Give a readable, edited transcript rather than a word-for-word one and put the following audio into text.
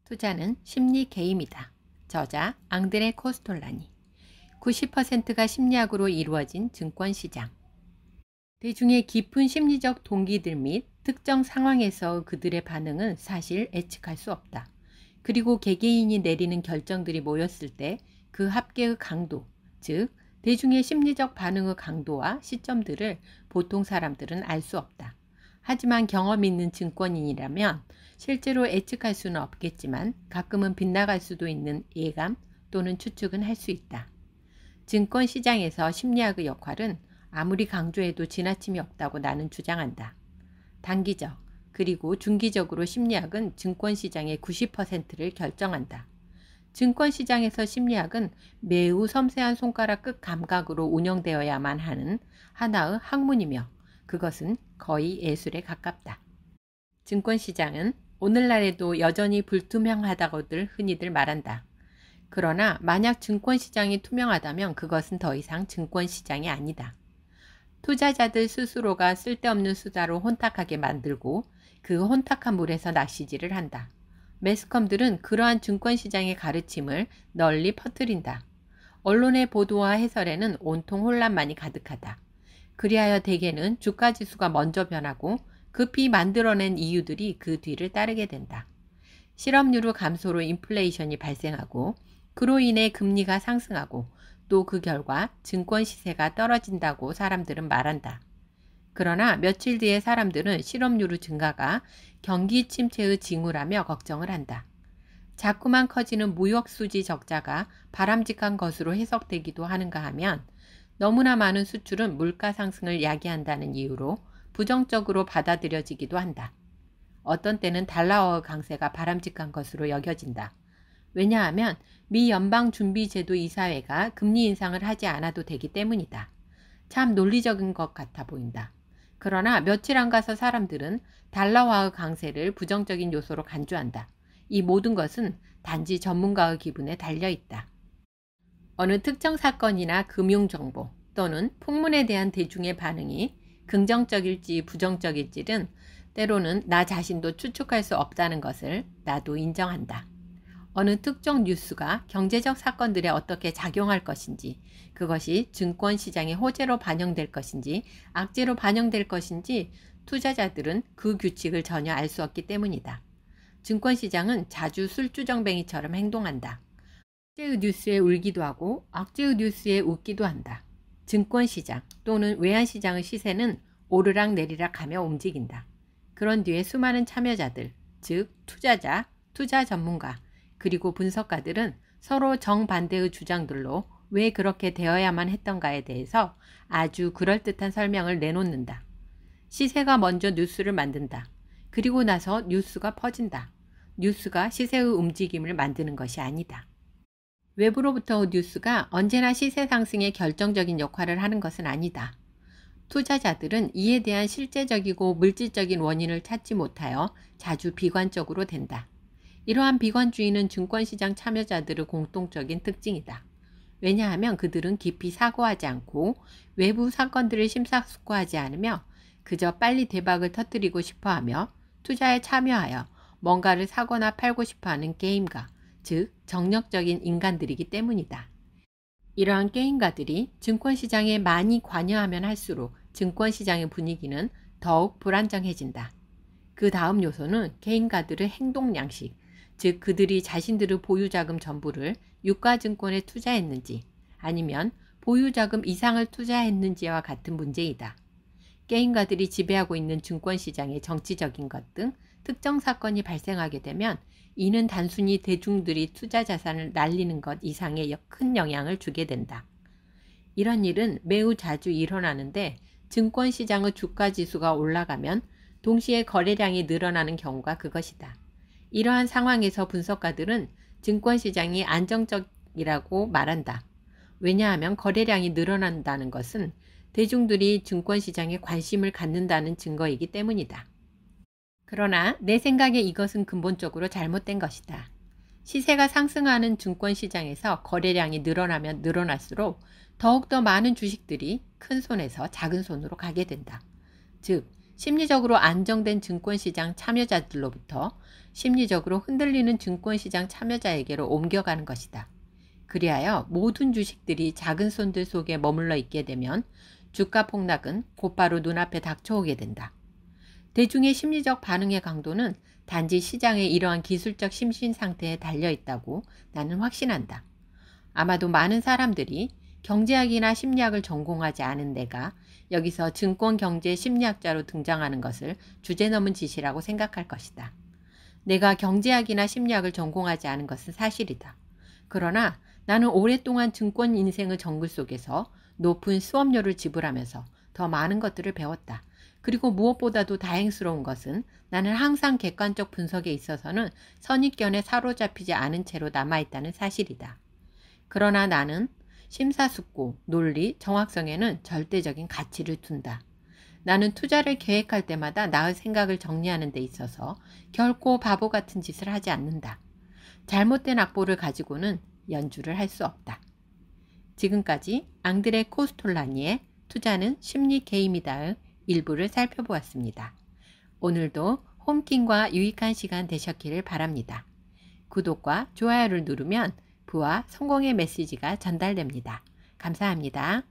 투자는 심리 게임이다. 저자 앙드레 코스톨라니. 90%가 심리학으로 이루어진 증권시장. 대중의 깊은 심리적 동기들 및 특정 상황에서 그들의 반응은 사실 예측할 수 없다. 그리고 개개인이 내리는 결정들이 모였을 때 그 합계의 강도, 즉 대중의 심리적 반응의 강도와 시점들을 보통 사람들은 알 수 없다. 하지만 경험 있는 증권인이라면 실제로 예측할 수는 없겠지만 가끔은 빗나갈 수도 있는 예감 또는 추측은 할 수 있다. 증권시장에서 심리학의 역할은 아무리 강조해도 지나침이 없다고 나는 주장한다. 단기적 그리고 중기적으로 심리학은 증권시장의 90%를 결정한다. 증권시장에서 심리학은 매우 섬세한 손가락 끝 감각으로 운영되어야만 하는 하나의 학문이며 그것은 거의 예술에 가깝다. 증권시장은 오늘날에도 여전히 불투명하다고들 흔히들 말한다. 그러나 만약 증권시장이 투명하다면 그것은 더 이상 증권시장이 아니다. 투자자들 스스로가 쓸데없는 수다로 혼탁하게 만들고 그 혼탁한 물에서 낚시질을 한다. 매스컴들은 그러한 증권시장의 가르침을 널리 퍼뜨린다. 언론의 보도와 해설에는 온통 혼란만이 가득하다. 그리하여 대개는 주가지수가 먼저 변하고 급히 만들어낸 이유들이 그 뒤를 따르게 된다. 실업률의 감소로 인플레이션이 발생하고 그로 인해 금리가 상승하고 또 그 결과 증권 시세가 떨어진다고 사람들은 말한다. 그러나 며칠 뒤에 사람들은 실업률의 증가가 경기 침체의 징후라며 걱정을 한다. 자꾸만 커지는 무역수지 적자가 바람직한 것으로 해석되기도 하는가 하면 너무나 많은 수출은 물가 상승을 야기한다는 이유로 부정적으로 받아들여지기도 한다. 어떤 때는 달러의 강세가 바람직한 것으로 여겨진다. 왜냐하면 미 연방준비제도 이사회가 금리 인상을 하지 않아도 되기 때문이다. 참 논리적인 것 같아 보인다. 그러나 며칠 안 가서 사람들은 달러화의 강세를 부정적인 요소로 간주한다. 이 모든 것은 단지 전문가의 기분에 달려있다. 어느 특정 사건이나 금융정보 또는 풍문에 대한 대중의 반응이 긍정적일지 부정적일지는 때로는 나 자신도 추측할 수 없다는 것을 나도 인정한다. 어느 특정 뉴스가 경제적 사건들에 어떻게 작용할 것인지, 그것이 증권시장의 호재로 반영될 것인지, 악재로 반영될 것인지 투자자들은 그 규칙을 전혀 알 수 없기 때문이다. 증권시장은 자주 술주정뱅이처럼 행동한다. 악재의 뉴스에 울기도 하고 악재의 뉴스에 웃기도 한다. 증권시장 또는 외환시장의 시세는 오르락 내리락 하며 움직인다. 그런 뒤에 수많은 참여자들, 즉 투자자, 투자 전문가, 그리고 분석가들은 서로 정반대의 주장들로 왜 그렇게 되어야만 했던가에 대해서 아주 그럴듯한 설명을 내놓는다. 시세가 먼저 뉴스를 만든다. 그리고 나서 뉴스가 퍼진다. 뉴스가 시세의 움직임을 만드는 것이 아니다. 외부로부터 뉴스가 언제나 시세 상승에 결정적인 역할을 하는 것은 아니다. 투자자들은 이에 대한 실제적이고 물질적인 원인을 찾지 못하여 자주 비관적으로 된다. 이러한 비관주의는 증권시장 참여자들의 공통적인 특징이다. 왜냐하면 그들은 깊이 사고하지 않고 외부 사건들을 심사숙고하지 않으며 그저 빨리 대박을 터뜨리고 싶어하며 투자에 참여하여 뭔가를 사거나 팔고 싶어하는 게임가, 즉 정력적인 인간들이기 때문이다. 이러한 게임가들이 증권시장에 많이 관여하면 할수록 증권시장의 분위기는 더욱 불안정해진다. 그 다음 요소는 게임가들의 행동 양식, 즉 그들이 자신들의 보유자금 전부를 유가증권에 투자했는지 아니면 보유자금 이상을 투자했는지와 같은 문제이다. 게임가들이 지배하고 있는 증권시장의 정치적인 것 등 특정 사건이 발생하게 되면 이는 단순히 대중들이 투자 자산을 날리는 것 이상의 큰 영향을 주게 된다. 이런 일은 매우 자주 일어나는데 증권시장의 주가지수가 올라가면 동시에 거래량이 늘어나는 경우가 그것이다. 이러한 상황에서 분석가들은 증권시장이 안정적이라고 말한다. 왜냐하면 거래량이 늘어난다는 것은 대중들이 증권시장에 관심을 갖는다는 증거이기 때문이다. 그러나 내 생각에 이것은 근본적으로 잘못된 것이다. 시세가 상승하는 증권시장에서 거래량이 늘어나면 늘어날수록 더욱더 많은 주식들이 큰 손에서 작은 손으로 가게 된다. 즉, 심리적으로 안정된 증권시장 참여자들로부터 심리적으로 흔들리는 증권시장 참여자에게로 옮겨가는 것이다. 그리하여 모든 주식들이 작은 손들 속에 머물러 있게 되면 주가 폭락은 곧바로 눈앞에 닥쳐오게 된다. 대중의 심리적 반응의 강도는 단지 시장의 이러한 기술적 심신 상태에 달려 있다고 나는 확신한다. 아마도 많은 사람들이 경제학이나 심리학을 전공하지 않은 내가 여기서 증권경제 심리학자로 등장하는 것을 주제넘은 짓이라고 생각할 것이다. 내가 경제학이나 심리학을 전공하지 않은 것은 사실이다. 그러나 나는 오랫동안 증권 인생의 정글 속에서 높은 수업료를 지불하면서 더 많은 것들을 배웠다. 그리고 무엇보다도 다행스러운 것은 나는 항상 객관적 분석에 있어서는 선입견에 사로잡히지 않은 채로 남아있다는 사실이다. 그러나 나는 심사숙고, 논리, 정확성에는 절대적인 가치를 둔다. 나는 투자를 계획할 때마다 나의 생각을 정리하는 데 있어서 결코 바보 같은 짓을 하지 않는다. 잘못된 악보를 가지고는 연주를 할 수 없다. 지금까지 앙드레 코스톨라니의 투자는 심리 게임이다의 일부를 살펴보았습니다. 오늘도 홈킹과 유익한 시간 되셨기를 바랍니다. 구독과 좋아요를 누르면 부와 성공의 메시지가 전달됩니다. 감사합니다.